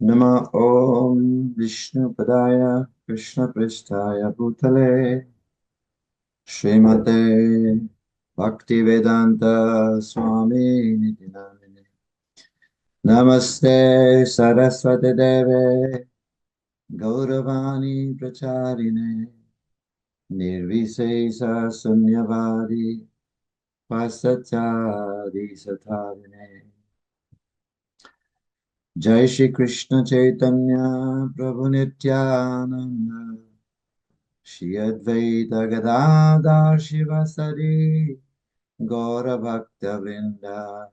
Nama Om Vishnu Padaya Krishna Prestaya Bhutale Srimate Bhaktivedanta Swami Niti Namine Namaste Saraswati Deve Gauravani Pracharine Nirvisesa Sunyavadi Pasachadi Sathavine Jai Shri Krishna Chaitanya Prabhu Nityananda Shri Advaita Gadadhar Shivasari Gaura Bhakta Vrinda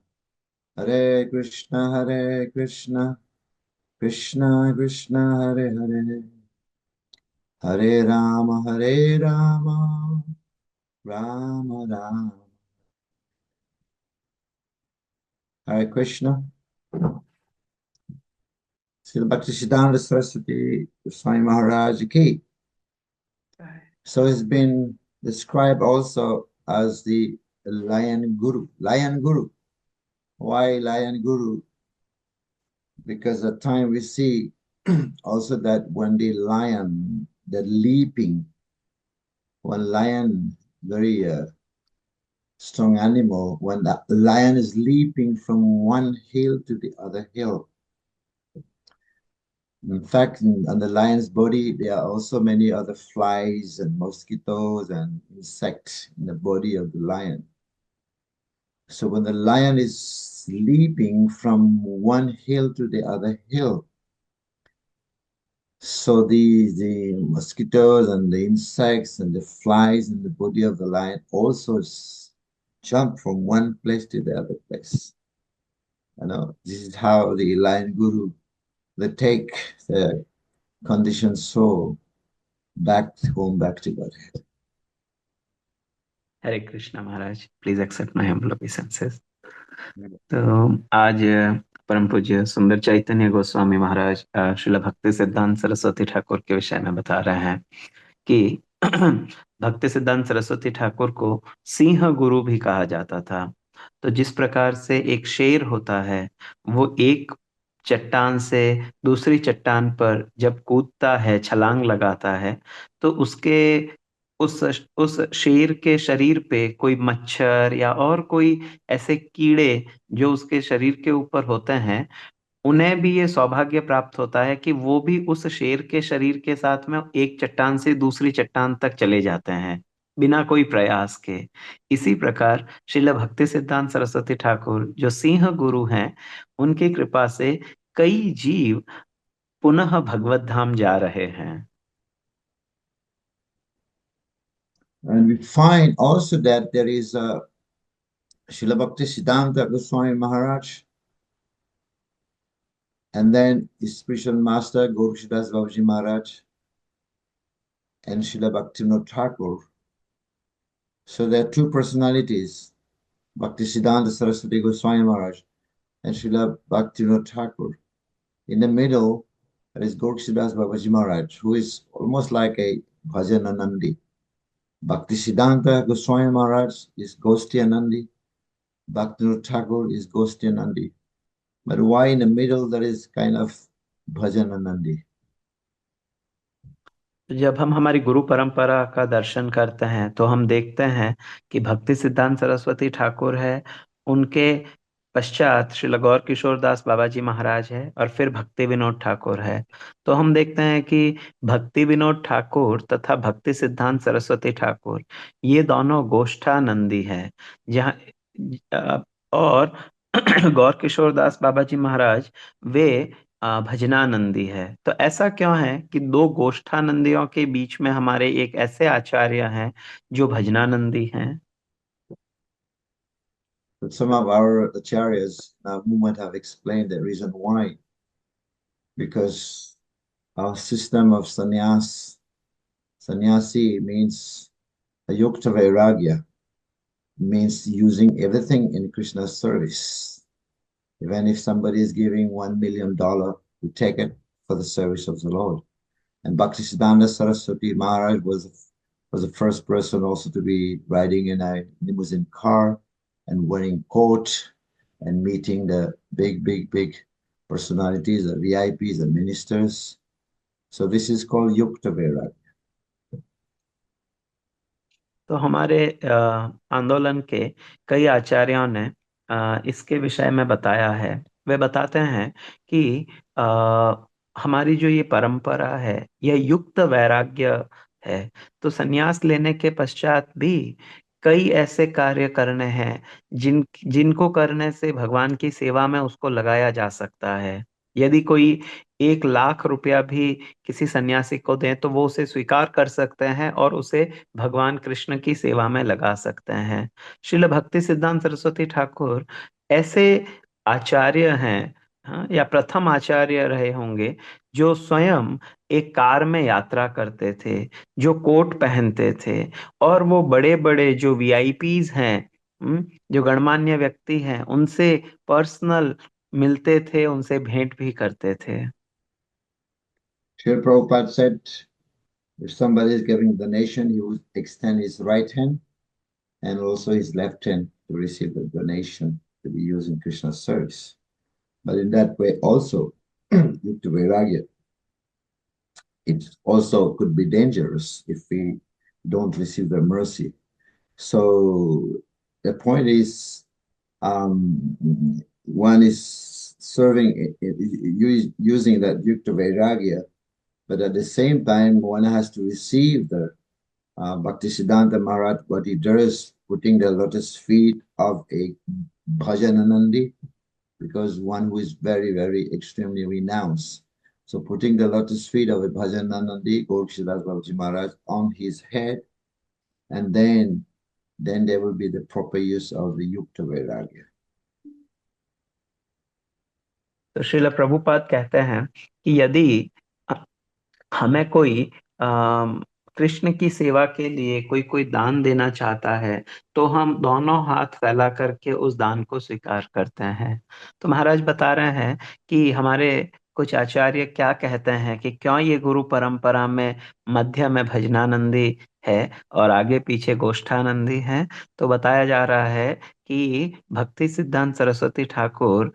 Hare Krishna Krishna Krishna Hare Hare Hare Rama Rama Rama Hare Krishna. Srila Bhaktisiddhanta Saraswati Swami Maharaj Ki. So he's been described also as the Lion Guru. Lion Guru. Why Lion Guru? Because at time we see also that when the lion, the leaping, when lion, very strong animal, when the lion is leaping from one hill to the other hill. In fact, on the lion's body, there are also many other flies and mosquitoes and insects in the body of the lion. So when the lion is leaping from one hill to the other hill, so the mosquitoes and the insects and the flies in the body of the lion also jump from one place to the other place. You know, this is how the lion guru, they take the conditioned soul back home, back to Godhead. Hare Krishna Maharaj, please accept my humble obeisances। तो आज परम पूज्य सुंदर चैतन्य गोस्वामी महाराज श्रील भक्ति सिद्धांत सरस्वती ठाकुर के विषय में बता रहे हैं कि भक्ति सिद्धांत सरस्वती ठाकुर को सिंह गुरु भी कहा जाता था। तो जिस प्रकार से एक शेर होता है, वो एक चट्टान से दूसरी चट्टान पर जब कूदता है, छलांग लगाता है, तो उस शेर के शरीर पे कोई मच्छर या और कोई ऐसे कीड़े जो उसके शरीर के ऊपर होते हैं, उन्हें भी ये सौभाग्य प्राप्त होता है कि वो भी उस शेर के शरीर के साथ में एक चट्टान से दूसरी चट्टान तक चले जाते हैं बिना कोई प्रयास के। इसी प्रकार श्रील भक्ति सिद्धांत सरस्वती ठाकुर जो सिंह गुरु हैं, उनकी कृपा से कई जीव पुनः भगवत धाम जा रहे हैं। And we find also that there is a Srila Bhaktisiddhanta Goswami Maharaj, and then his spiritual master Gorakshdas Babaji Maharaj, and Srila Bhaktivinoda Thakur. So there are two personalities, Bhaktisiddhanta Saraswati Goswami Maharaj and Srila Bhaktivinoda Thakur. In the middle, there is Gorakshdas Babaji Maharaj, who is almost like a Bhajananandi. Bhaktisiddhanta Goswami Maharaj is Gostianandi. Bhaktivinoda Thakur is Gostianandi. But why in the middle there is kind of Bhajananandi? जब हम हमारी गुरु परंपरा का दर्शन करते हैं तो हम देखते हैं कि भक्ति सिद्धांत सरस्वती ठाकुर है, उनके पश्चात श्री गौर किशोर दास बाबा जी महाराज है, और फिर भक्ति विनोद ठाकुर है। तो हम देखते हैं कि भक्ति विनोद ठाकुर तथा भक्ति सिद्धांत सरस्वती ठाकुर ये दोनों गोष्ठानंदी है, जहाँ और गौर किशोर दास बाबा जी महाराज वे भजनानंदी है। तो ऐसा क्यों है कि दो गोष्ठानंदियों के बीच में हमारे एक ऐसे आचार्य हैं जो भजनानंदी हैं? But some of our acharyas now movement have explained the reason why. Because our system of sannyasi means a yukta vairagya, means using everything in Krishna's service. Even if somebody is giving $1 million, we take it for the service of the Lord. And Bhaktisiddhanta Saraswati Maharaj was the first person also to be riding in a limousine car and wearing coat and meeting the big personalities, the VIPs, the ministers. So this is called Yukta Vairagya. तो हमारे आंदोलन के कई आचार्यों ने इसके विषय में बताया है। वे बताते हैं कि हमारी जो ये परंपरा है यह युक्त वैराग्य है। तो संन्यास लेने के पश्चात भी कई ऐसे कार्य करने हैं जिनको करने से भगवान की सेवा में उसको लगाया जा सकता है। यदि कोई 1 लाख रुपया भी किसी सन्यासी को दें तो वो उसे स्वीकार कर सकते हैं और उसे भगवान कृष्ण की सेवा में लगा सकते हैं। श्रील भक्ति सिद्धांत सरस्वती ठाकुर ऐसे आचार्य हैं, हाँ, या प्रथम आचार्य रहे होंगे जो स्वयं एक कार में यात्रा करते थे, जो कोट पहनते थे, और वो बड़े बड़े जो वीआईपीज हैं, जो गणमान्य व्यक्ति हैं, उनसे पर्सनल मिलते थे, उनसे भेंट भी करते थे। Srila Prabhupada said, if somebody is giving donation, he would extend his right hand and also his left hand to receive the donation to be used in Krishna's service. But in that way also, Yukta Vairagya, it also could be dangerous if we don't receive the mercy. So the point is, one is serving, using that Yukta Vairagya, but at the same time, one has to receive the Bhaktisiddhanta Maharaj, what he does, putting the lotus feet of a Bhajananandi, because one who is very, very extremely renounced. So putting the lotus feet of a Bhajananandi, Gokshidas Babaji Maharaj, on his head, and then there will be the proper use of the Yukta Vairagya. तो श्रील प्रभुपाद कहते हैं कि यदि हमें कोई कृष्ण की सेवा के लिए कोई कोई दान देना चाहता है तो हम दोनों हाथ फैला करके उस दान को स्वीकार करते हैं। तो महाराज बता रहे हैं कि हमारे कुछ आचार्य क्या कहते हैं कि क्यों ये गुरु परंपरा में मध्य में भजनानंदी है और आगे पीछे गोष्ठानंदी है। तो बताया जा रहा है कि भक्ति सिद्धांत सरस्वती ठाकुर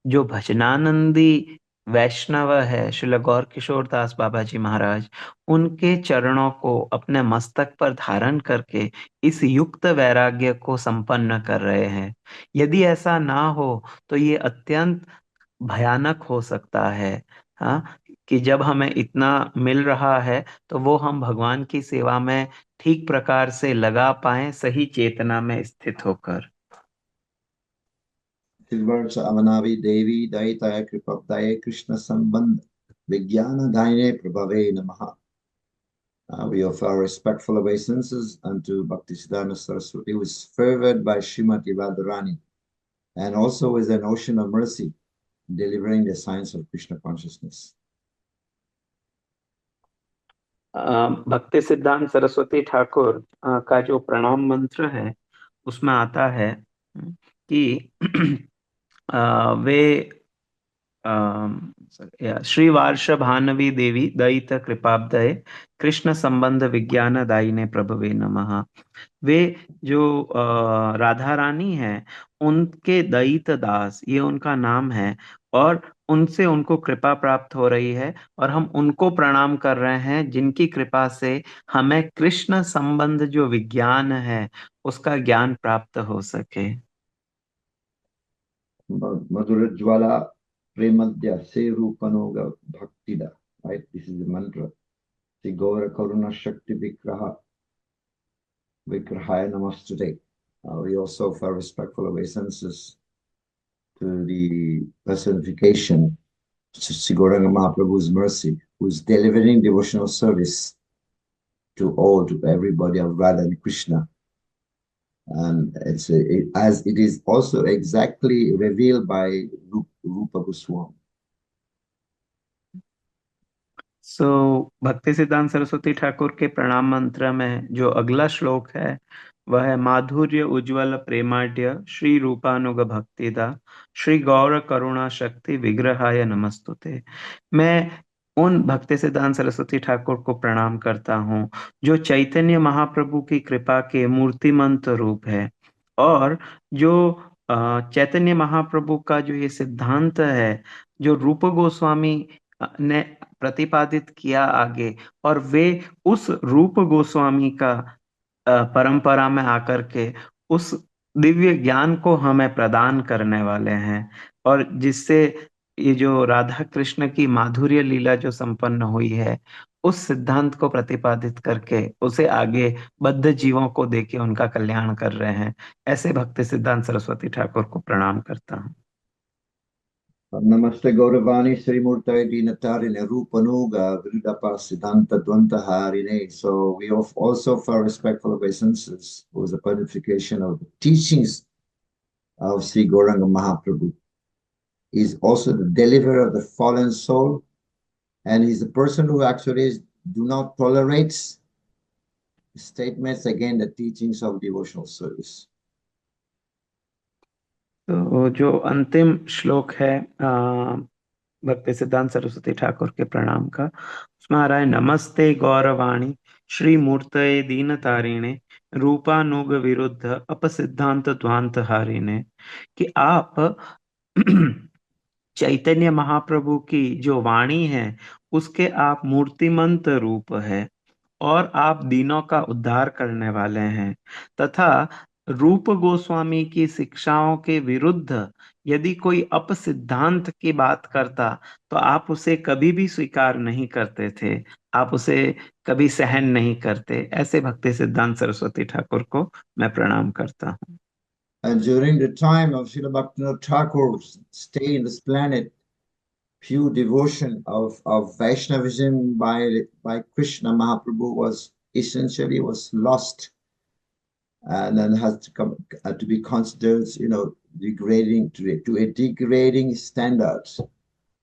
जो भजनानंदी वैष्णव है, श्रील गौर किशोर दास बाबा जी महाराज, उनके चरणों को अपने मस्तक पर धारण करके इस युक्त वैराग्य को संपन्न कर रहे हैं। यदि ऐसा ना हो तो ये अत्यंत भयानक हो सकता है, हाँ, कि जब हमें इतना मिल रहा है तो वो हम भगवान की सेवा में ठीक प्रकार से लगा पाए, सही चेतना में स्थित होकर। Silvars Avanavi Devi Daitaya Kripabdaye Krishna Sambandh Vijnana Daine Prabhave Namaha. We offer our respectful obeisances unto Bhaktisiddhanta Saraswati, who is favored by Srimati Radharani, and also is an ocean of mercy, delivering the science of Krishna consciousness. भक्ति सिद्धांत सरस्वती ठाकुर का जो प्रणाम मंत्र है उसमें आता है कि वे श्री वार्ष भानवी देवी दयित कृपाब्दय कृष्ण संबंध विज्ञान दायिने प्रभवे नमः। वे जो राधा रानी है उनके दयित दास, ये उनका नाम है, और उनसे उनको कृपा प्राप्त हो रही है और हम उनको प्रणाम कर रहे हैं जिनकी कृपा से हमें कृष्ण संबंध जो विज्ञान है उसका ज्ञान प्राप्त हो सके। Madhura Jwala Premadya Se Rupanoga Bhaktida. Right? This is the mantra. Sri Gaura Karuna Shakti Vikrahaya Namastute. We also offer respectful obeisances to the personification, Sri Gauranga Mahaprabhu's mercy, who is delivering devotional service to all, to everybody of Radha and Krishna. And as it is also exactly revealed by Rupa Goswami. भक्ति सिद्धांत सरस्वती ठाकुर के प्रणाम मंत्र में जो अगला श्लोक है वह है माधुर्य उज्ज्वल प्रेमाढ्य श्री रूपानुग भक्तिदा श्री गौर करुणा शक्ति विग्रहाय नमस्तुते। मैं उन भक्ति सिद्धांत सरस्वती ठाकुर को प्रणाम करता हूँ जो चैतन्य महाप्रभु की कृपा के मूर्तिमंत रूप है, और जो चैतन्य महाप्रभु का जो ये सिद्धांत है, जो रूप गोस्वामी ने प्रतिपादित किया आगे, और वे उस रूप गोस्वामी का परंपरा में आकर के उस दिव्य ज्ञान को हमें प्रदान करने वाले हैं, और जिससे ये जो राधा कृष्ण की माधुर्य लीला जो संपन्न हुई है, उस सिद्धांत को प्रतिपादित करके उसे आगे बद्ध जीवों को देके उनका कल्याण कर रहे हैं। ऐसे भक्ति सिद्धांत सरस्वती ठाकुर को प्रणाम करता हूँ। Namaste Gauravani Sri Murtai Dinatarine Rupanuga Viruddhapa Siddhanta Dvantaharine. So we also offer respectful obeisances for the purification of the teachings of Sri Gauranga Mahaprabhu. He is also the deliverer of the fallen soul, and he's the person who actually do not tolerate statements against the teachings of devotional service. तो जो अंतिम श्लोक है भक्ति सिद्धांत सरस्वती ठाकुर के प्रणाम का, उसमें आ रहा है, नमस्ते गौरवाणी श्री मूर्तये दीन तारिणे रूपानुग विरुद्ध अपसिद्धांत ध्वांत हारिणे, कि आप चैतन्य महाप्रभु की जो वाणी है उसके आप मूर्तिमंत रूप है, और आप दीनों का उद्धार करने वाले हैं, तथा रूप गोस्वामी की शिक्षाओं के विरुद्ध यदि कोई अपसिद्धांत की बात करता तो आप उसे कभी भी स्वीकार नहीं करते थे, आप उसे कभी सहन नहीं करते। ऐसे भक्ति सिद्धांत सरस्वती ठाकुर को मैं प्रणाम करता हूँ। And during the time of Srila Bhaktivinoda Thakur's stay in this planet, pure devotion of Vaishnavism by Krishna Mahaprabhu was essentially was lost, and then has to come to be considered, degrading to a degrading standards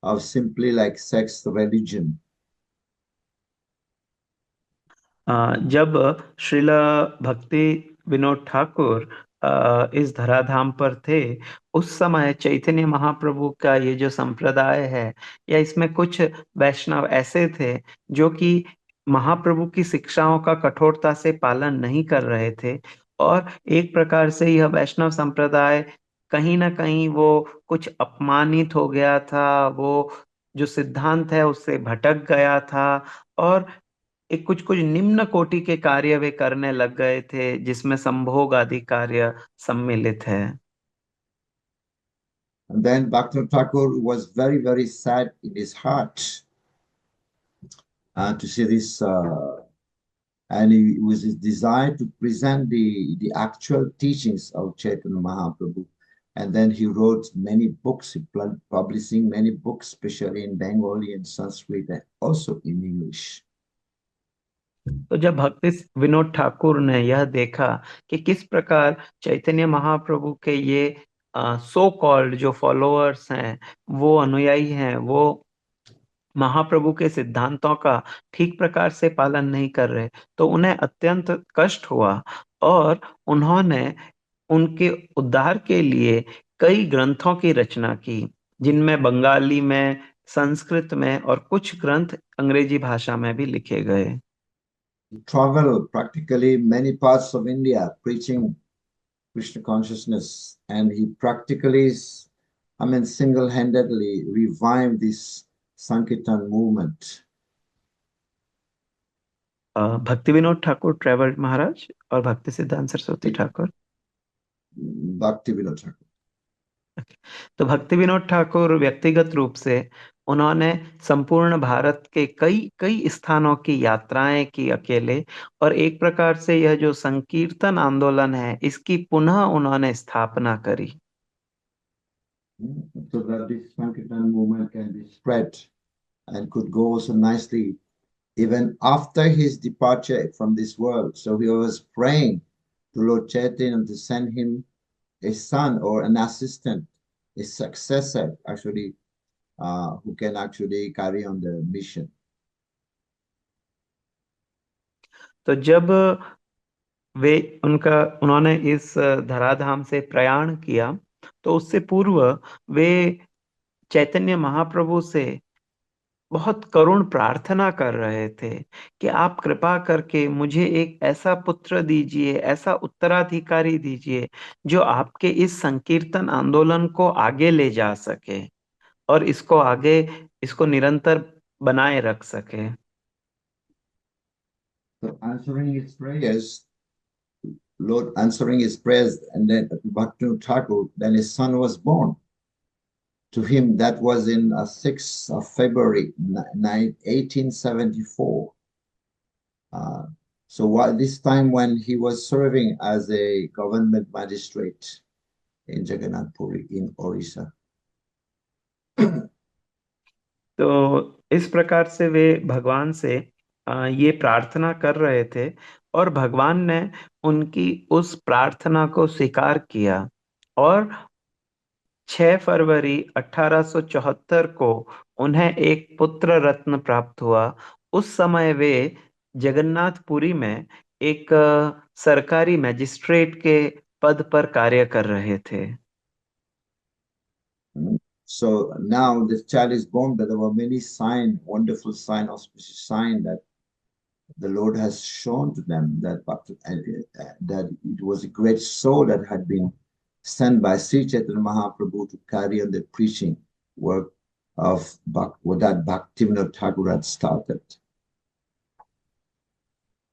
of simply like sex religion. जब श्रील भक्ति विनोद ठाकुर इस धराधाम पर थे, उस समय चैतन्य महाप्रभु का ये जो संप्रदाय है, या इसमें कुछ वैष्णव ऐसे थे जो कि महाप्रभु की शिक्षाओं का कठोरता से पालन नहीं कर रहे थे, और एक प्रकार से यह वैष्णव संप्रदाय कहीं ना कहीं वो कुछ अपमानित हो गया था, वो जो सिद्धांत है उससे भटक गया था, और एक कुछ कुछ निम्न कोटि के कार्य वे करने लग गए थे जिसमें संभोग आदि कार्य सम्मिलित है। And then Bhakti Thakur was very, very sad in his heart to see this, and it was his desire to present the actual teachings of Chaitanya Mahaprabhu. And then he wrote many books, publishing many books, especially in Bengali and Sanskrit, and also in English. तो जब भक्ति विनोद ठाकुर ने यह देखा कि किस प्रकार चैतन्य महाप्रभु के ये सो कॉल्ड जो फॉलोअर्स हैं, वो अनुयायी हैं, वो महाप्रभु के सिद्धांतों का ठीक प्रकार से पालन नहीं कर रहे, तो उन्हें अत्यंत कष्ट हुआ, और उन्होंने उनके उद्धार के लिए कई ग्रंथों की रचना की, जिनमें बंगाली में, संस्कृत में और कुछ ग्रंथ अंग्रेजी भाषा में भी लिखे गए। Travel practically many parts of India preaching Krishna consciousness, and he practically, single-handedly revived this Sankirtan movement. भक्ति विनोद ठाकुर ट्रेवल्ड महाराज और भक्ति सिद्धांत Saraswati Thakur? Bhakti Vinod Thakur. तो भक्ति विनोद ठाकुर व्यक्तिगत रूप से उन्होंने संपूर्ण भारत के कई कई स्थानों की यात्राएं की अकेले, और एक प्रकार से यह जो संकीर्तन आंदोलन है इसकी पुनः उन्होंने स्थापना करी। So that this Sankirtan movement can be spread and could go so nicely even after his departure from this world. So he was praying to Lord Chaitanya to send him a son or an assistant, a successor, actually, who can actually carry on the mission. तो जब उन्होंने इस धराधाम से प्रयाण किया, तो उससे पूर्व वे चैतन्य महाप्रभु से बहुत करुण प्रार्थना कर रहे थे कि आप कृपा करके मुझे एक ऐसा पुत्र दीजिए, ऐसा उत्तराधिकारी दीजिए जो आपके इस संकीर्तन आंदोलन को आगे ले जा सके। और इसको निरंतर बनाए रख सके। So answering his prayers, Lord answering his prayers, and then Bhaktivinoda Thakur, then his son was born to him. That was in 6th of February, 1874. Uh, so this time when he was serving as a government magistrate in Jagannath Puri in Orissa. तो इस प्रकार से वे भगवान से ये प्रार्थना कर रहे थे, और भगवान ने उनकी उस प्रार्थना को स्वीकार किया। और 6 फरवरी 1874 को उन्हें एक पुत्र रत्न प्राप्त हुआ। उस समय वे जगन्नाथपुरी में एक सरकारी मैजिस्ट्रेट के पद पर कार्य कर रहे थे। So now this child is born, but there were many signs, wonderful sign, auspicious sign that the Lord has shown to them that that it was a great soul that had been sent by Sri Chaitanya Mahaprabhu to carry on the preaching work of that Bhaktivinoda Thakur had started.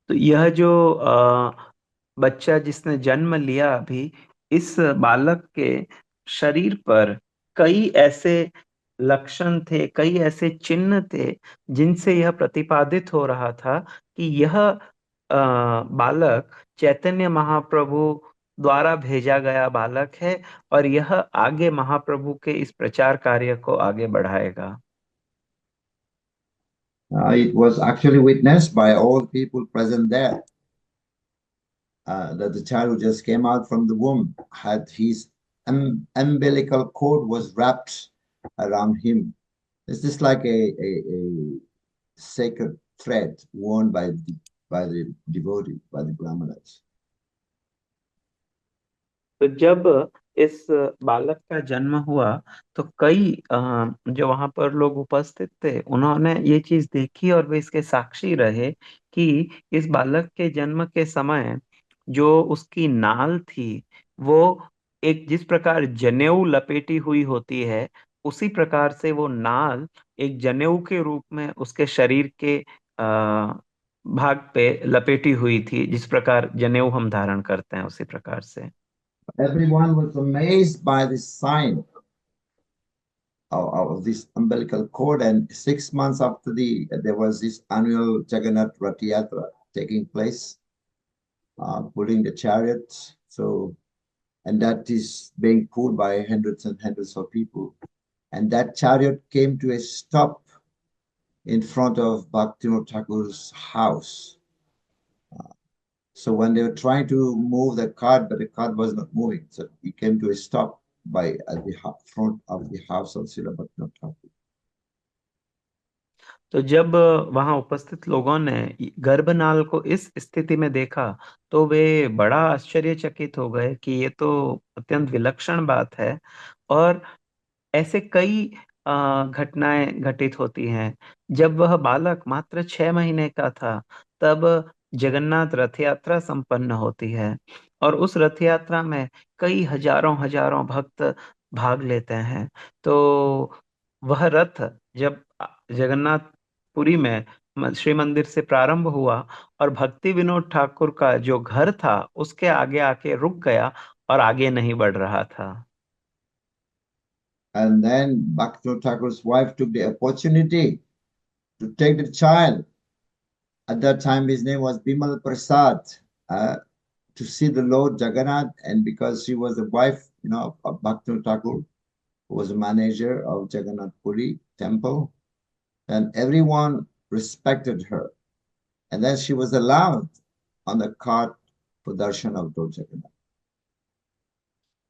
तो यह जो बच्चा जिसने जन्म लिया अभी, इस बालक के शरीर पर कई ऐसे लक्षण थे, कई ऐसे चिन्ह थे, जिनसे यह प्रतिपादित हो रहा था कि यह बालक चैतन्य महाप्रभु द्वारा भेजा गया बालक है, और यह आगे महाप्रभु के इस प्रचार कार्य को आगे बढ़ाएगा। It was actually witnessed by all people present there that the child who just came out from the womb had his umbilical cord was wrapped around him. It's just like a sacred thread worn by the devotee, by the brahmanas. तो जब इस बालक का जन्म हुआ, तो कई जो वहां पर लोग उपस्थित थे, उन्होंने ये चीज देखी और वे इसके साक्षी रहे कि इस बालक के जन्म के समय जो उसकी नाल थी, वो एक जिस प्रकार जनेऊ लपेटी हुई होती है, उसी प्रकार से वो नाल एक जनेऊ के रूप में उसके शरीर के भाग पे लपेटी हुई थी। जिस प्रकार जनेऊ हम धारण करते हैं, उसी प्रकार से। Everyone was amazed by this sign of this umbilical cord. And 6 months after there was this annual Jagannath Rath Yatra taking place, pulling the chariots. So, and that is being pulled by hundreds and hundreds of people. And that chariot came to a stop in front of Bhaktivinoda Thakur's house. So when they were trying to move the cart, but the cart was not moving, so it came to a stop at the front of the house of Srila Bhaktivinoda Thakur. तो जब वहां उपस्थित लोगों ने गर्भनाल को इस स्थिति में देखा, तो वे बड़ा आश्चर्यचकित हो गए कि ये तो अत्यंत विलक्षण बात है। और ऐसे कई घटनाएं घटित होती हैं। जब वह बालक मात्र 6 महीने का था, तब जगन्नाथ रथ यात्रा संपन्न होती है, और उस रथ यात्रा में कई हजारों हजारों भक्त भाग लेते हैं। तो वह रथ जब जगन्नाथपुरी में श्री मंदिर से प्रारंभ हुआ, और भक्ति विनोद ठाकुर का जो घर था उसके आगे आके रुक गया और आगे नहीं बढ़ रहा था। And then Bhaktivinoda Thakur's wife took the opportunity to take the child. At that time, his name was Bimal Prasad, to see the Lord Jagannath. And because she was the wife, of Bhaktivinoda Thakur, who was a manager of Jagannath Puri temple, and everyone respected her. And then she was allowed on the cart for darshan of Lord Jagannath.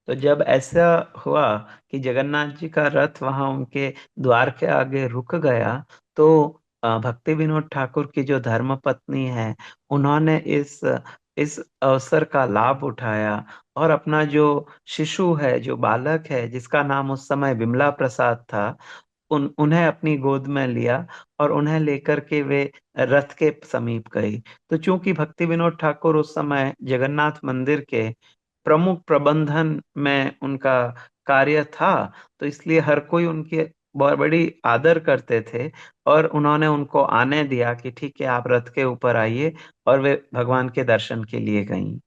तो जब ऐसा हुआ कि जगन्नाथ जी का रथ वहां उनके द्वार के आगे रुक गया, तो भक्ति विनोद ठाकुर की जो धर्म पत्नी है, उन्होंने इस अवसर का लाभ उठाया, और अपना जो शिशु है, जो बालक है, जिसका नाम उस समय विमला प्रसाद था, उन्हें अपनी गोद में लिया, और उन्हें लेकर के वे रथ के समीप गई। तो चूंकि भक्ति विनोद ठाकुर उस समय जगन्नाथ मंदिर के प्रमुख प्रबंधन में उनका कार्य था, तो इसलिए हर कोई उनके बड़ी आदर करते थे, और उन्होंने उनको आने दिया कि ठीक है, आप रथ के ऊपर आइए, और वे भगवान के दर्शन के लिए गईं।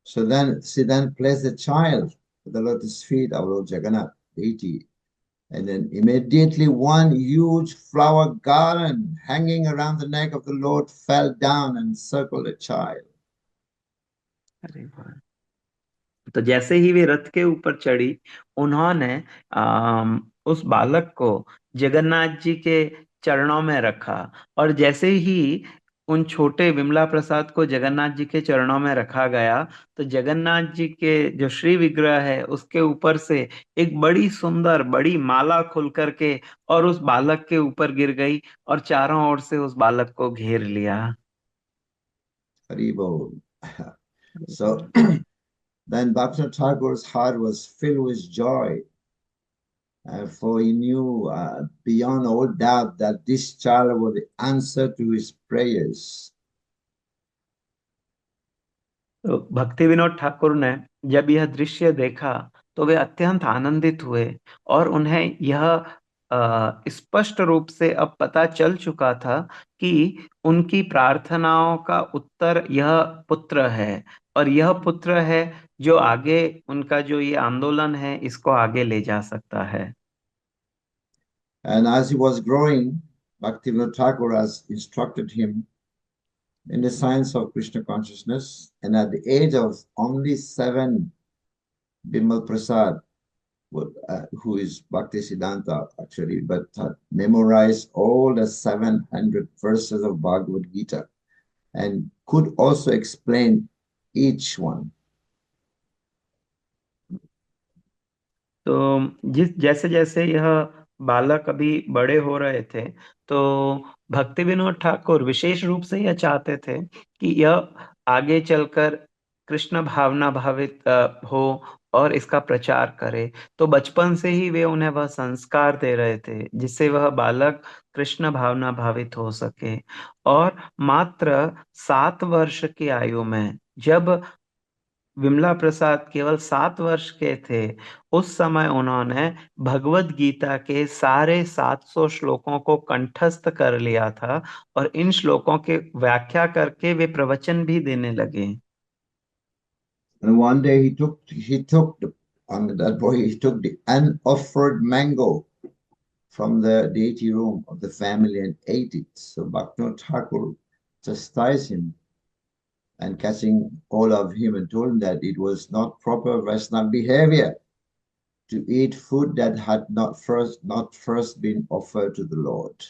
So then she then placed the child at the lotus feet of Lord Jagannath deity. And then immediately one huge flower garland hanging around the neck of the Lord fell down and encircled the child. अरे वाह। तो जैसे ही वे रथ के ऊपर चढ़ी, उन्होंने उस बालक को जगन्नाथ जी के चरणों में रखा, और जैसे ही उन छोटे विमला प्रसाद को जगन्नाथ जी के चरणों में रखा गया, तो जगन्नाथ जी के जो श्री विग्रह है उसके ऊपर से एक बड़ी सुंदर बड़ी माला खुल करके और उस बालक के ऊपर गिर गई, और चारों ओर से उस बालक को घेर लिया। Haribol. So then Bhaktivinoda Thakur's heart was filled with joy, for he knew beyond all doubt that this child was the answer to his prayers. तो भक्ति विनोद ठाकुर ने जब यह दृश्य देखा, तो वे अत्यंत आनंदित हुए, और उन्हें यह स्पष्ट रूप से अब पता चल चुका था कि उनकी प्रार्थनाओं का उत्तर यह पुत्र है, और यह पुत्र है जो आगे उनका जो ये आंदोलन है इसको आगे ले जा सकता है। And as he was growing, Bhaktivinoda Thakur has instructed him in the science of Krishna consciousness. And at the age of only 7, Bimal Prasad, who is Bhakti Siddhanta actually, but had memorized all the 700 verses of Bhagavad Gita and could also explain each one. तो जैसे जैसे यह बालक अभी बड़े हो रहे थे, तो भक्ति विनोद ठाकुर विशेष रूप से यह चाहते थे कि यह आगे चलकर कृष्ण भावना भावित हो और इसका प्रचार करे। तो बचपन से ही वे उन्हें वह संस्कार दे रहे थे जिससे वह बालक कृष्ण भावना भावित हो सके। और मात्र 7 वर्ष की आयु में, जब विमला प्रसाद केवल 7 वर्ष के थे, उस समय उन्होंने भगवत गीता के सारे 700 श्लोकों को कंठस्थ कर लिया था, और इन श्लोकों के व्याख्या करके वे प्रवचन भी देने लगे। And one day that boy, he took the unoffered mango from the deity room of the family and ate it. So Bhaktivinoda Thakur chastised him and catching all of him and told him that it was not proper Vaishnava behavior to eat food that had not first been offered to the Lord.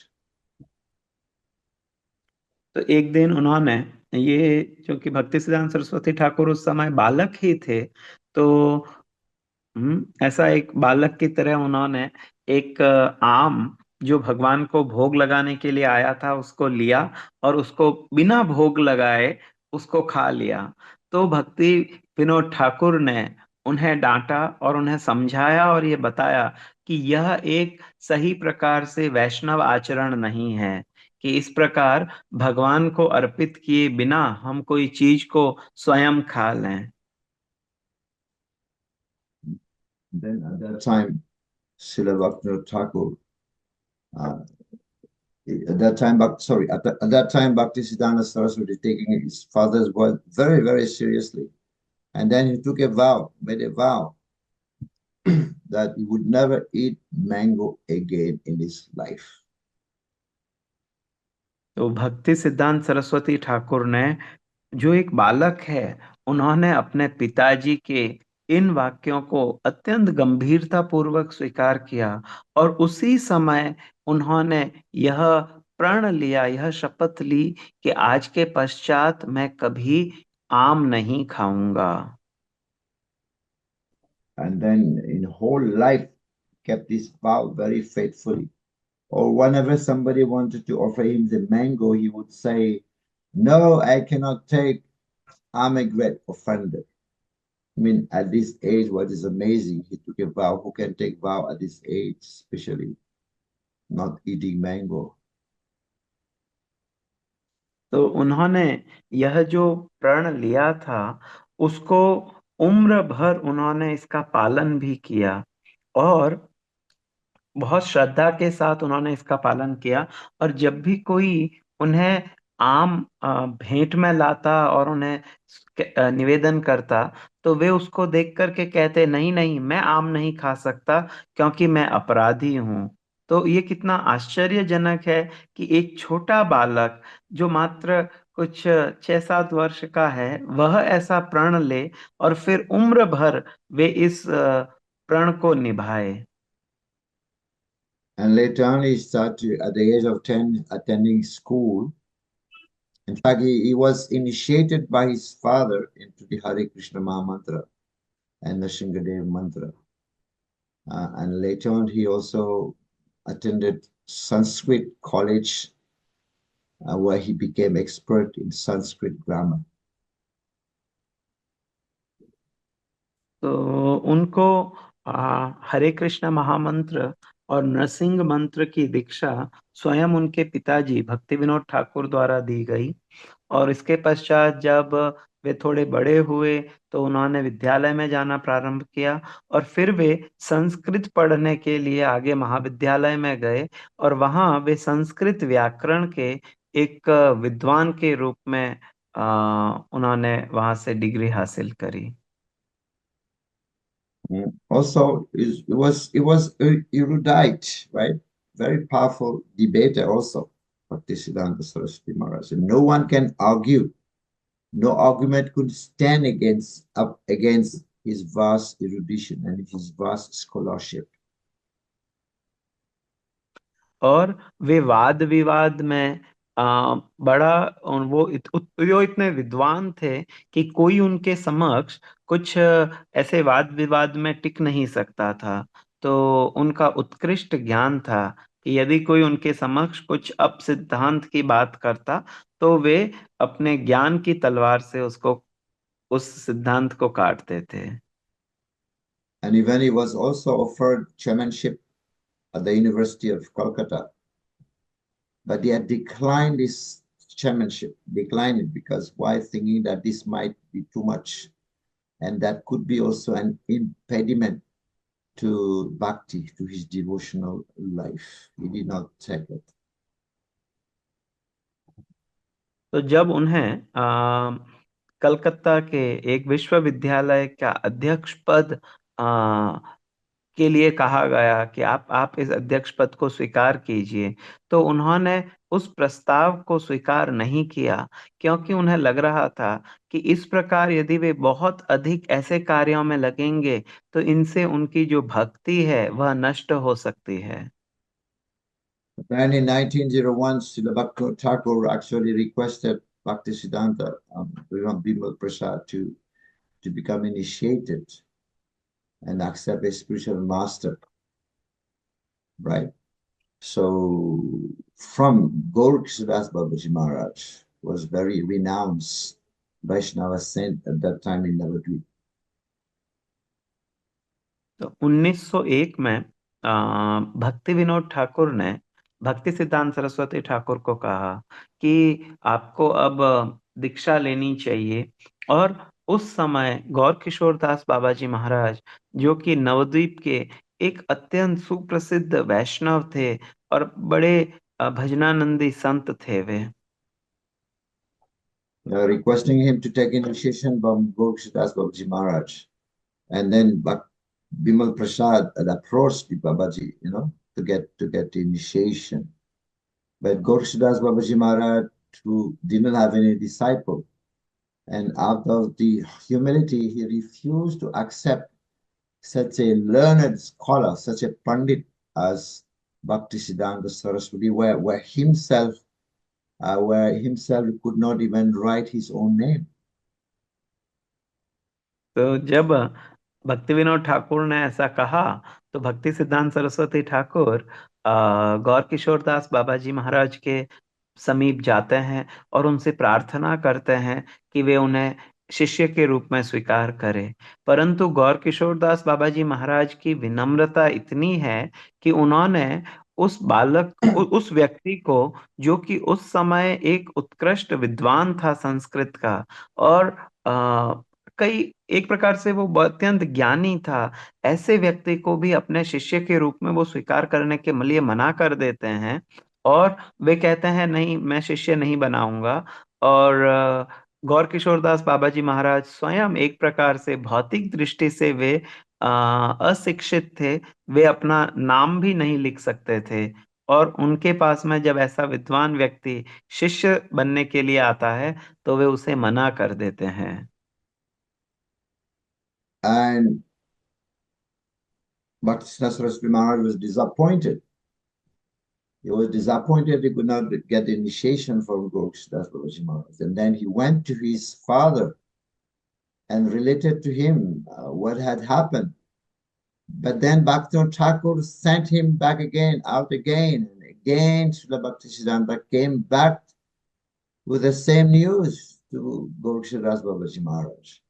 तो एक दिन उन्होंने ये, क्योंकि भक्ति सिद्धांत सरस्वती ठाकुर उस समय बालक ही थे, तो ऐसा एक बालक की तरह उन्होंने एक आम जो भगवान को भोग लगाने के लिए आया था उसको लिया, और उसको बिना भोग लगाए उसको खा लिया। तो भक्ति विनोद ठाकुर ने उन्हें डांटा और उन्हें समझाया और ये बताया कि यह एक सही प्रकार से वैष्णव आचरण नहीं है, कि इस प्रकार भगवान को अर्पित किए बिना हम कोई चीज को स्वयं खा लें। Then at that time, Srila Bhaktivinoda Thakur, uh, at that time, at that time, Bhakti Siddhanta Saraswati taking his father's word very, very seriously. And then he took a vow, made a vow that he would never eat mango again in his life. तो भक्ति सिद्धांत सरस्वती ठाकुर ने, जो एक बालक है, उन्होंने अपने पिताजी के इन वाक्यों को अत्यंत गंभीरता पूर्वक स्वीकार किया, और उसी समय उन्होंने यह प्रण लिया, यह शपथ ली कि आज के पश्चात मैं कभी आम नहीं खाऊंगा। And then in whole life kept this vow very faithfully. Or whenever somebody wanted to offer him the mango, he would say, "No, I cannot take. I'm a great offender." I mean, at this age, what is amazing, he took a vow. Who can take vow at this age, especially not eating mango? तो उन्होंने यह जो प्रण लिया था उसको उम्र भर उन्होंने इसका पालन भी किया, और बहुत श्रद्धा के साथ उन्होंने इसका पालन किया। और जब भी कोई उन्हें आम भेंट में लाता और उन्हें निवेदन करता, तो वे उसको देख करके कहते, नहीं नहीं, मैं आम नहीं खा सकता क्योंकि मैं अपराधी हूँ। तो ये कितना आश्चर्यजनक है कि एक छोटा बालक जो मात्र कुछ 6-7 वर्ष का है, वह ऐसा प्रण ले और फिर उम्र भर वे इस प्रण को निभाए। And later on, he started at the age of 10 attending school. In fact, he was initiated by his father into the Hare Krishna Maha Mantra and the Shingadev Mantra. And later on, he also attended Sanskrit college, where he became expert in Sanskrit grammar. तो उनको हरे कृष्ण महामंत्र और नरसिंह मंत्र की दीक्षा स्वयं उनके पिताजी भक्ति विनोद ठाकुर द्वारा दी गई। और इसके पश्चात जब वे थोड़े बड़े हुए तो उन्होंने विद्यालय में जाना प्रारंभ किया, और फिर वे संस्कृत पढ़ने के लिए आगे महाविद्यालय में गए, और वहाँ वे संस्कृत व्याकरण के एक विद्वान के रूप में उन्होंने वहाँ से डिग्री हासिल करी। Also, it was erudite, right? Very powerful debater also, Bhaktisiddhanta Saraswati Maharaj. And no one can argue. No argument could stand against his vast erudition and his vast scholarship. और वे वाद विवाद में बड़ा वो इतने विद्वान थे कि कोई उनके समक्ष कुछ ऐसे वाद विवाद में टिक नहीं सकता था। तो उनका उत्कृष्ट ज्ञान था कि यदि कोई उनके समक्ष कुछ अप सिद्धांत की बात करता, तो वे अपने ज्ञान की तलवार से उसको उस सिद्धांत को काटते थे। And even he was also offered chairmanship at the University of Calcutta, but he had declined this chairmanship, declined it because why, thinking that this might be too much and that could be also an impediment to bhakti, to his devotional life. He did not take it. तो जब उन्हें कलकत्ता के एक विश्वविद्यालय का अध्यक्ष पद के लिए कहा गया कि आप इस अध्यक्ष पद को स्वीकार कीजिए, तो उन्होंने उस प्रस्ताव को स्वीकार नहीं किया, क्योंकि उन्हें लग रहा था कि इस प्रकार यदि वे बहुत अधिक ऐसे कार्यों में लगेंगे तो इनसे उनकी जो भक्ति है वह नष्ट हो सकती है। Then in 1901, Srila Bhakti Thakur actually requested Bhaktisiddhanta Bimal Prasad to become initiated and accept a spiritual master, right? So from Gaurkishdas Babaji Maharaj was very renowned Vaishnava saint at that time in Navadvip. तो 1901 में भक्ति विनोद ठाकुर ने भक्ति सिद्धांत सरस्वती ठाकुर को कहा कि आपको अब दीक्षा लेनी चाहिए। और उस समय गौर किशोर दास बाबा जी महाराज, जो कि नवद्वीप के एक अत्यंत सुप्रसिद्ध वैष्णव थे और बड़े भजनानंदी संत थे वे, Requesting him to take initiation from Gaurkishdas Babaji Maharaj. And then Bimal Prasad had approached the Babaji, to get the initiation. But Gaurkishdas Babaji Maharaj, who didn't have any disciple, and out of the humility, he refused to accept such a learned scholar, such a Pandit as Bhaktisiddhanta Saraswati, where himself could not even write his own name. तो जब भक्ति विनोद ठाकुर ने ऐसा कहा, तो भक्ति सिद्धांत सरस्वती ठाकुर गौर किशोर दास बाबा जी महाराज के समीप जाते हैं और उनसे प्रार्थना करते हैं कि वे उन्हें शिष्य के रूप में स्वीकार करें। परंतु गौर किशोर दास बाबा जी महाराज की विनम्रता इतनी है कि उन्होंने उस व्यक्ति को, जो कि उस समय एक उत्कृष्ट विद्वान था संस्कृत का और कई एक प्रकार से वो अत्यंत ज्ञानी था, ऐसे व्यक्ति को भी अपने शिष्य के रूप में वो स्वीकार करने के लिए मना कर देते हैं, और वे कहते हैं नहीं, मैं शिष्य नहीं बनाऊंगा। और गौर किशोर दास बाबा जी महाराज स्वयं एक प्रकार से भौतिक दृष्टि से वे अशिक्षित थे, वे अपना नाम भी नहीं लिख सकते थे, और उनके पास में जब ऐसा विद्वान व्यक्ति शिष्य बनने के लिए आता है तो वे उसे मना कर देते हैं। And Bhaktisiddhanta Saraswati Maharaj was disappointed. He was disappointed he could not get the initiation from Gokshdas Babaji Maharaj. And then he went to his father and related to him what had happened. But then Bhaktivinoda Thakur sent him back again, out again, and again Srila Bhaktisiddhanta came back with the same news to Gokshdas Babaji Maharaj.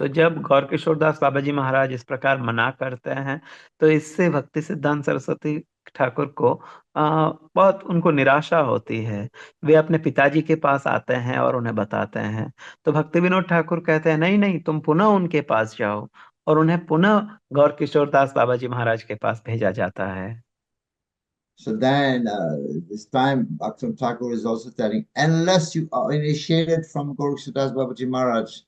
तो जब गौर किशोर दास बाबा जी महाराज इस प्रकार मना करते हैं, तो इससे भक्ति सिद्धांत सरस्वती ठाकुर को बहुत उनको निराशा होती है। वे अपने पिताजी के पास आते हैं और उन्हें बताते हैं, तो भक्ति विनोद ठाकुर कहते हैं नहीं नहीं, तुम पुनः उनके पास जाओ, और उन्हें पुनः गौर किशोर दास बाबा जी महाराज के पास भेजा जाता है। So then, this time, Bhaktivinoda Thakur is also telling, unless you are initiated from Gorakshadass Babaji Maharaj,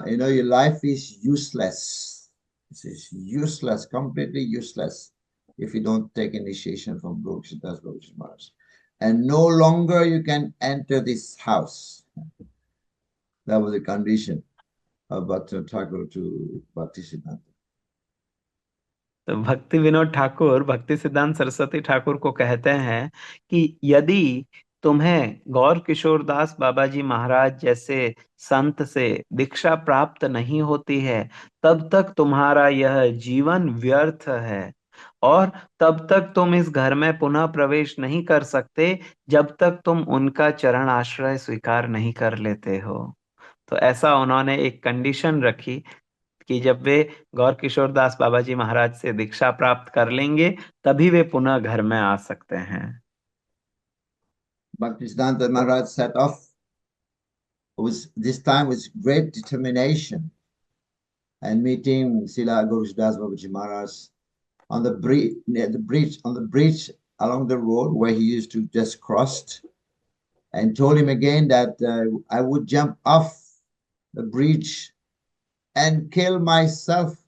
your life is useless. This is useless, completely useless, if you don't take initiation from Gorakshadass Babaji Maharaj. And no longer you can enter this house. That was the condition of Bhaktivinoda Thakur to Bhaktisiddhanta. तो भक्ति विनोद ठाकुर भक्ति सिद्धांत सरस्वती ठाकुर को कहते हैं कि यदि तुम्हें गौर किशोर दास बाबा जी महाराज जैसे संत से दीक्षा प्राप्त नहीं होती है, तब तक तुम्हारा यह जीवन व्यर्थ है, और तब तक तुम इस घर में पुनः प्रवेश नहीं कर सकते जब तक तुम उनका चरण आश्रय स्वीकार नहीं कर लेते हो। तो ऐसा उन्होंने एक कंडीशन रखी कि जब वे गौर किशोर दास बाबा जी महाराज से दीक्षा प्राप्त कर लेंगे, तभी वे पुनः घर में आ सकते हैं। Bhaktisiddhanta Maharaj set off this time with great determination and meeting Srila Gurusdas Babaji Maharaj on the bridge, near the bridge, on the bridge along the road where he used to just cross, and told him again that I would jump off the bridge and kill myself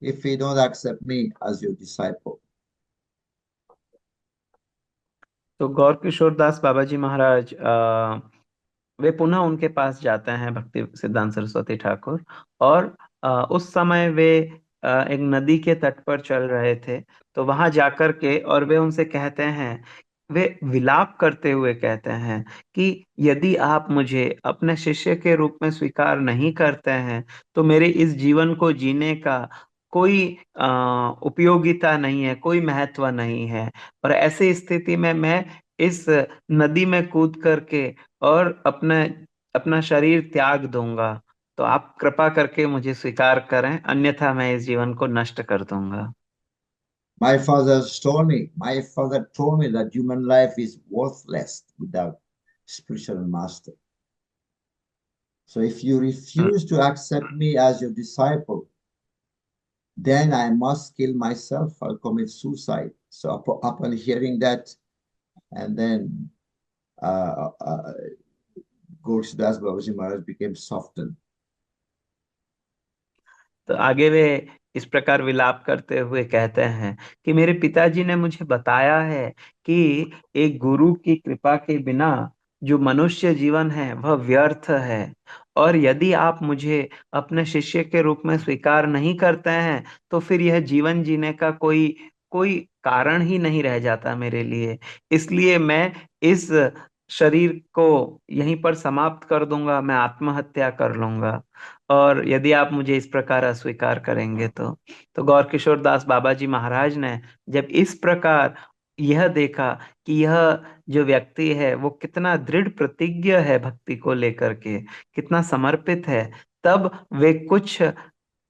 if you don't accept me as your disciple. तो गौर किशोर दास बाबा जी महाराज वे पुनः उनके पास जाते हैं भक्ति सिद्धांत सरस्वती ठाकुर, और उस समय वे एक नदी के तट पर चल रहे थे। तो वहां जाकर के और वे उनसे कहते हैं, वे विलाप करते हुए कहते हैं कि यदि आप मुझे अपने शिष्य के रूप में स्वीकार नहीं करते हैं, तो मेरे इस जीवन को जीने का कोई उपयोगिता नहीं है, कोई महत्व नहीं है, और ऐसी स्थिति में मैं इस नदी में कूद करके और अपना शरीर त्याग दूंगा। तो आप कृपा करके मुझे स्वीकार करें, अन्यथा मैं इस जीवन को नष्ट कर दूंगा। My father told me that human life is worthless without spiritual master. So if you refuse to accept me as your disciple, then I must kill myself. I'll commit suicide. So upon hearing that, and then Gurusdas Babaji Maharaj became softened. तो आगे वे इस प्रकार विलाप करते हुए कहते हैं कि मेरे पिताजी ने मुझे बताया है कि एक गुरु की कृपा के बिना जो मनुष्य जीवन है वह व्यर्थ है, और यदि आप मुझे अपने शिष्य के रूप में स्वीकार नहीं करते हैं, तो फिर यह जीवन जीने का कोई कोई कारण ही नहीं रह जाता मेरे लिए। इसलिए मैं इस शरीर को यहीं पर समाप्त कर दूंगा, मैं आत्महत्या कर लूंगा, और यदि आप मुझे इस प्रकार अस्वीकार करेंगे तो गौर किशोर दास बाबा जी महाराज ने जब इस प्रकार यह देखा कि यह जो व्यक्ति है वो कितना दृढ़ प्रतिज्ञ है भक्ति को लेकर के, कितना समर्पित है, तब वे कुछ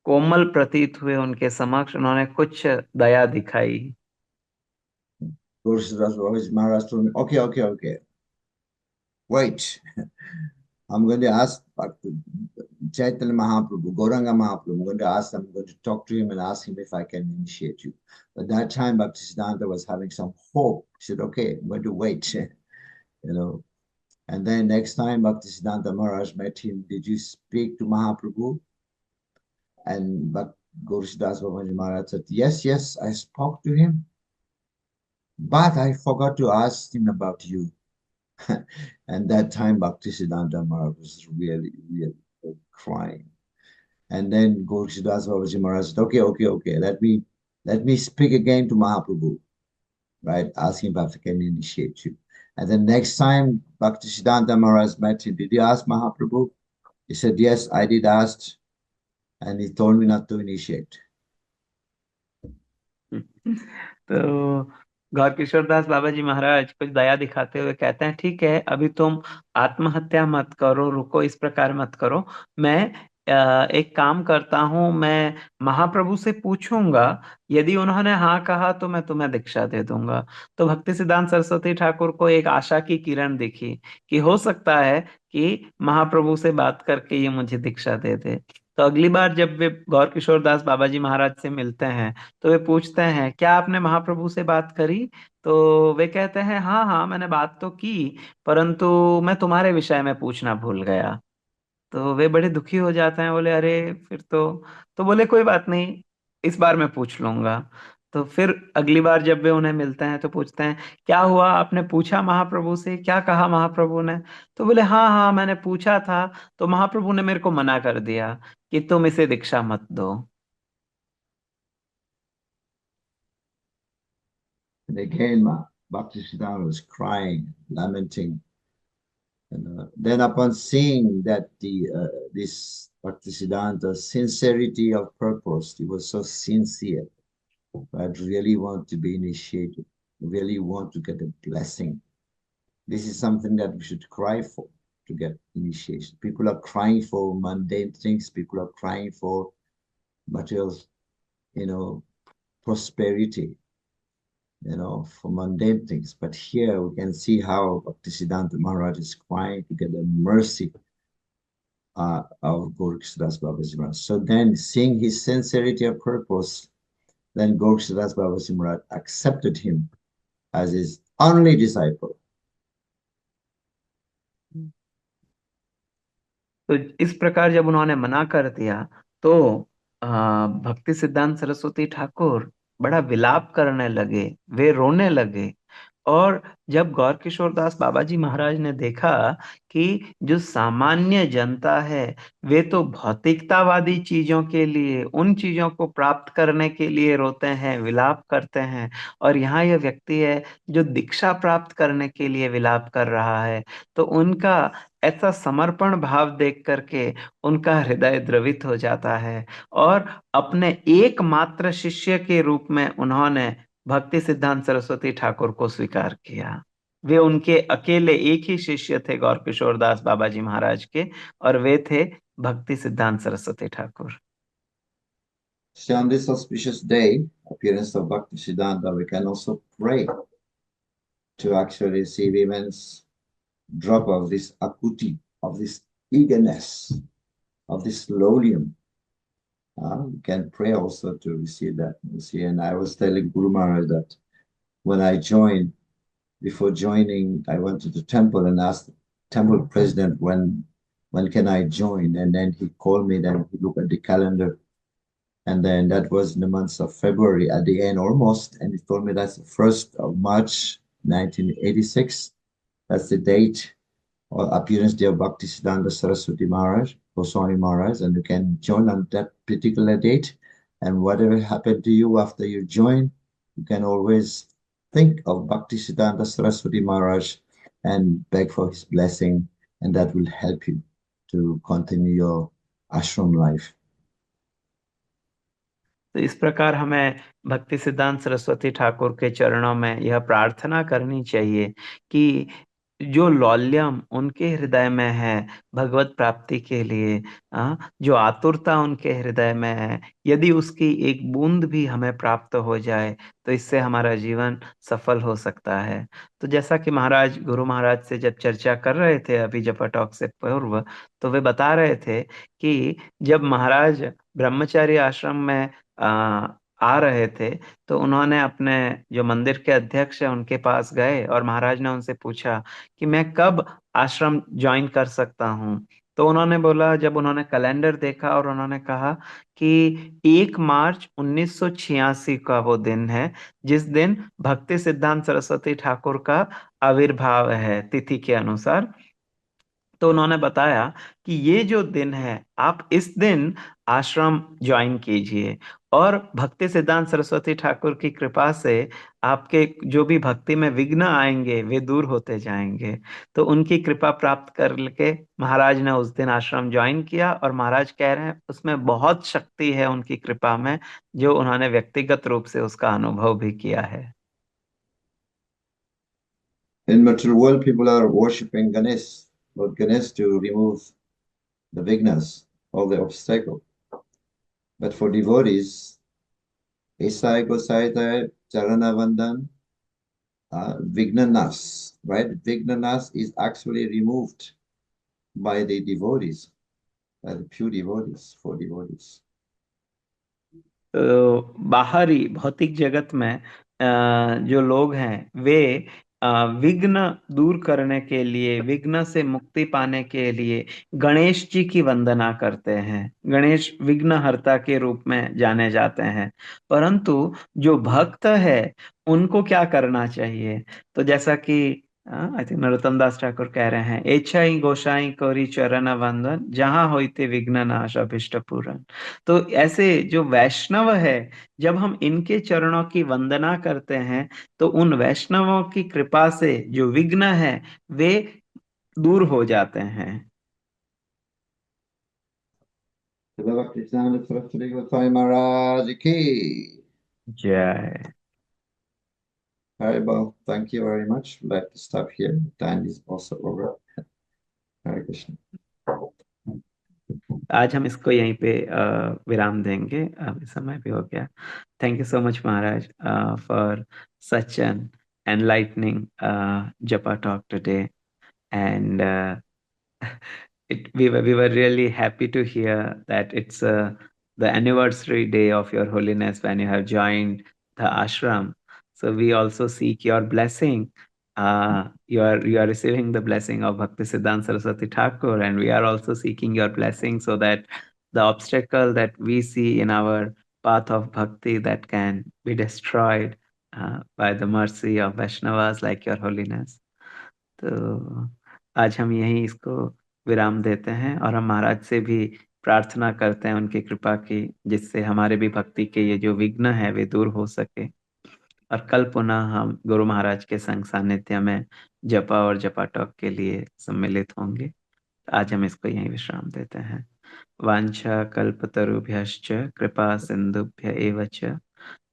कोमल प्रतीत हुए उनके समक्ष, उन्होंने कुछ दया दिखाई। Gurusdas Babaji Maharaj told me, okay, wait. I'm going to ask Chaitanya Mahaprabhu, Gauranga Mahaprabhu. I'm going to talk to him and ask him if I can initiate you. But that time, Bhaktisiddhanta was having some hope. He said, okay, I'm going to wait, And then next time Bhaktisiddhanta Maharaj met him, did you speak to Mahaprabhu? And Gaurishdas Babaji Maharaj said, yes, yes, I spoke to him, but I forgot to ask him about you. And that time Bhaktisiddhanta Maharaj was really, really crying. And then Gaurishdas Babaji Maharaj said, okay, let me speak again to Mahaprabhu, right? Ask him if I can initiate you. And then next time Bhaktisiddhanta Maharaj met him, did you ask Mahaprabhu? He said, yes, I did ask, and he told me not to initiate. तो गौर किशोर दास बाबा जी महाराज कुछ दया दिखाते हुए कहते हैं, ठीक है, अभी तुम आत्महत्या मत करो, रुको, इस प्रकार मत करो। मैं एक काम करता हूं, मैं महाप्रभु से पूछूंगा, यदि उन्होंने हाँ कहा तो मैं तुम्हें दीक्षा दे दूंगा। तो भक्ति सिद्धांत सरस्वती ठाकुर को एक आशा की किरण दिखी कि हो सकता है कि महाप्रभु से बात करके ये मुझे दीक्षा दे दे। तो अगली बार जब वे गौर किशोर दास बाबा जी महाराज से मिलते हैं तो वे पूछते हैं, क्या आपने महाप्रभु से बात करी? तो वे कहते हैं, हाँ हाँ, मैंने बात तो की, परंतु मैं तुम्हारे विषय में पूछना भूल गया। तो वे बड़े दुखी हो जाते हैं, बोले अरे फिर तो बोले कोई बात नहीं, इस बार मैं पूछ लूंगा। तो फिर अगली बार जब वे उन्हें मिलते हैं तो पूछते हैं, क्या हुआ, आपने पूछा महाप्रभु से, क्या कहा महाप्रभु ने? तो बोले हाँ हाँ, मैंने पूछा था, तो महाप्रभु ने मेरे को मना कर दिया कि तुम इसे दीक्षा मत दो। And again, Bhaktisiddhanta was crying, lamenting. And then upon seeing that this Bhaktisiddhanta's sincerity of purpose, he was so sincere, right? Really want to be initiated, really want to get a blessing. This is something that we should cry for, to get initiation. People are crying for mundane things. People are crying for material, prosperity, for mundane things. But here we can see how Bhaktisiddhanta Maharaj is crying to get the mercy of Gaurkishdas Babaji Maharaj. So then, seeing his sincerity of purpose, then Gaurkishdas Babaji Maharaj accepted him as his only disciple. तो इस प्रकार जब उन्होंने मना कर दिया तो भक्ति सिद्धांत सरस्वती ठाकुर बड़ा विलाप करने लगे, वे रोने लगे। और जब गौर किशोर दास बाबा जी महाराज ने देखा कि जो सामान्य जनता है वे तो भौतिकतावादी चीजों के लिए, उन चीजों को प्राप्त करने के लिए रोते हैं, विलाप करते हैं, और यहाँ यह व्यक्ति है जो दीक्षा प्राप्त करने के लिए विलाप कर रहा है, तो उनका ऐसा समर्पण भाव देख करके उनका हृदय द्रवित हो जाता है। और अपने एकमात्र शिष्य के रूप में उन्होंने भक्ति सिद्धांत सरस्वती ठाकुर को स्वीकार किया। वे उनके अकेले एक ही शिष्य थे गौर किशोर दास बाबा जी महाराज के, और वे थे भक्ति सिद्धांत Saraswati Thakur. So on this auspicious day, appearance of Bhaktisiddhanta, we can also pray to actually see women's drop of this akuti, of this eagerness, of this lowlium. We can pray also to receive that. See, and I was telling Guru Maharaj that when I joined, before joining, I went to the temple and asked the temple president when can I join, and then he called me. Then he looked at the calendar, and then that was in the month of February at the end almost, and he told me that's the 1st of March, 1986. That's the date or appearance day of Bhaktisiddhanta Saraswati Maharaj, Goswami Maharaj, and you can join on that particular date. And whatever happened to you after you join, you can always think of Bhaktisiddhanta Saraswati Maharaj and beg for his blessing, and that will help you to continue your ashram life. तो इस प्रकार हमें भक्ति सिद्धांत सरस्वती ठाकुर के चरणों में यह प्रार्थना करनी चाहिए कि जो लौल्यम उनके हृदय में है भगवत प्राप्ति के लिए, जो आतुरता उनके हृदय में है, यदि उसकी एक बूंद भी हमें प्राप्त हो जाए तो इससे हमारा जीवन सफल हो सकता है। तो जैसा कि महाराज, गुरु महाराज से जब चर्चा कर रहे थे अभी जपा टॉक से पूर्व, तो वे बता रहे थे कि जब महाराज ब्रह्मचारी आश्रम में आ, आ रहे थे, तो उन्होंने अपने जो मंदिर के अध्यक्ष है उनके पास गए और महाराज ने उनसे पूछा कि मैं कब आश्रम ज्वाइन कर सकता हूँ। तो उन्होंने बोला, जब उन्होंने कैलेंडर देखा और उन्होंने कहा कि 1 मार्च 1986 का वो दिन है जिस दिन भक्ति सिद्धांत सरस्वती ठाकुर का आविर्भाव है तिथि के अनुसार। तो उन्होंने बताया कि ये जो दिन है, आप इस दिन आश्रम ज्वाइन कीजिए और भक्ति सिद्धांत सरस्वती ठाकुर की कृपा से आपके जो भी भक्ति में विघ्न आएंगे वे दूर होते जाएंगे। तो उनकी कृपा प्राप्त करके महाराज ने उस दिन आश्रम ज्वाइन किया और महाराज कह रहे हैं उसमें बहुत शक्ति है उनकी कृपा में, जो उन्होंने व्यक्तिगत रूप से उसका अनुभव भी किया है। In material world, people are worshipping Ganesh, Lord Ganesh, to remove the vignas, all the obstacle. But for devotees, Esai Gosaita Charana Vandan, Vignanas, right? Vignanas is actually removed by the devotees, by the pure devotees, for devotees. बाहरी भौतिक जगत में जो लोग हैं वे विघ्न दूर करने के लिए, विघ्न से मुक्ति पाने के लिए गणेश जी की वंदना करते हैं। गणेश विघ्नहर्ता के रूप में जाने जाते हैं। परंतु जो भक्त है उनको क्या करना चाहिए? तो जैसा कि आई थिंक नरोत्तम दास ठाकुर कह रहे हैं, एछाई गोसाई कोरी चरण वंदन जहां होते विघ्न नाश अभिष्ट पूरन। तो ऐसे जो वैष्णव है, जब हम इनके चरणों की वंदना करते हैं तो उन वैष्णवों की कृपा से जो विघ्न है वे दूर हो जाते हैं। Bhakti Saraswati Goswami Maharaj Ki. जय। Haribol, thank you very much. I'd like to stop here. Time is also over. Hare Krishna. आज हम इसको यहीं पे विराम देंगे, अभी समय भी हो गया। Thank you so much Maharaj for such an enlightening japa talk today, and we were really happy to hear that it's the anniversary day of your holiness when you have joined the ashram. So we also seek your blessing. You are receiving the blessing of Bhakti Siddhanta Saraswati Thakur, and we are also seeking your blessing so that the obstacle that we see in our path of bhakti that can be destroyed by the mercy of Vaishnavas like your holiness. तो आज हम यहीं इसको विराम देते हैं और हम महाराज से भी प्रार्थना करते हैं उनकी कृपा की, जिससे हमारे भी भक्ति के ये जो विघ्न है वे दूर हो सके। और कल पुनः हम गुरु महाराज के संग सानिध्य में जपा और जपा टॉक के लिए सम्मिलित होंगे। आज हम इसको यहीं विश्राम देते हैं। वांछा कल्पतरुभ्यश्च कृपा सिंधुभ्य एव च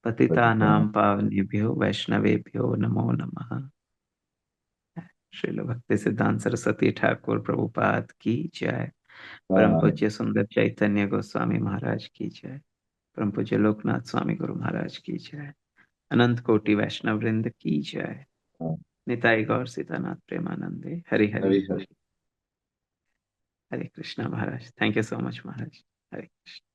पतितानां पावनेभ्यो वैष्णवेभ्यो नमो नमः। श्रील भक्ति सिद्धांत सरस्वती ठाकुर प्रभुपाद की जय। परम पूज्य सुंदर चैतन्य गोस्वामी महाराज की जय। परम पूज्य लोकनाथ स्वामी गुरु महाराज की जय। अनंत कोटि वैष्णव वृंद की जय। निताई गौर सीतानाथ प्रेमानंदे। हरि हरि। Hare Hare. हरे कृष्णा महाराज। Thank you so much Maharaj. Hare Krishna.